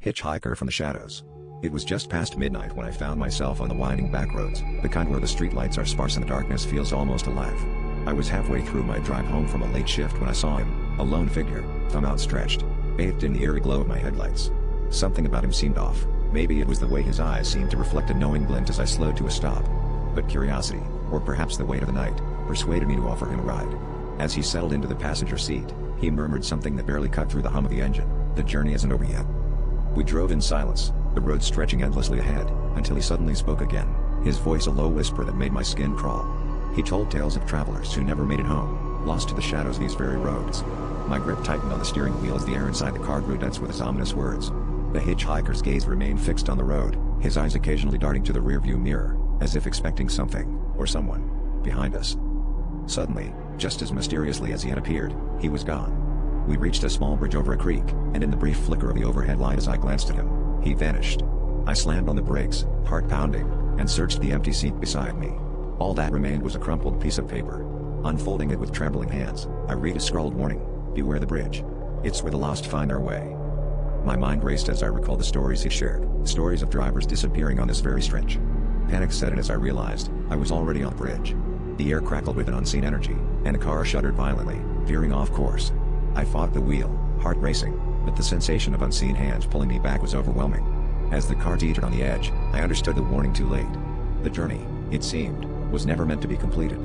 Hitchhiker from the Shadows. It was just past midnight when I found myself on the winding back roads, the kind where the streetlights are sparse and the darkness feels almost alive. I was halfway through my drive home from a late shift when I saw him, a lone figure, thumb outstretched, bathed in the eerie glow of my headlights. Something about him seemed off. Maybe it was the way his eyes seemed to reflect a knowing glint as I slowed to a stop. But curiosity, or perhaps the weight of the night, persuaded me to offer him a ride. As he settled into the passenger seat, he murmured something that barely cut through the hum of the engine. "The journey isn't over yet." We drove in silence, the road stretching endlessly ahead, until he suddenly spoke again, his voice a low whisper that made my skin crawl. He told tales of travelers who never made it home, lost to the shadows of these very roads. My grip tightened on the steering wheel as the air inside the car grew dense with his ominous words. The hitchhiker's gaze remained fixed on the road, his eyes occasionally darting to the rearview mirror, as if expecting something, or someone, behind us. Suddenly, just as mysteriously as he had appeared, he was gone. We reached a small bridge over a creek, and in the brief flicker of the overhead light as I glanced at him, he vanished. I slammed on the brakes, heart pounding, and searched the empty seat beside me. All that remained was a crumpled piece of paper. Unfolding it with trembling hands, I read a scrawled warning: "Beware the bridge. It's where the lost find our way." My mind raced as I recalled the stories he shared, stories of drivers disappearing on this very stretch. Panic set in as I realized I was already on the bridge. The air crackled with an unseen energy, and the car shuddered violently, veering off course. I fought at the wheel, heart racing, but the sensation of unseen hands pulling me back was overwhelming. As the car teetered on the edge, I understood the warning too late. The journey, it seemed, was never meant to be completed.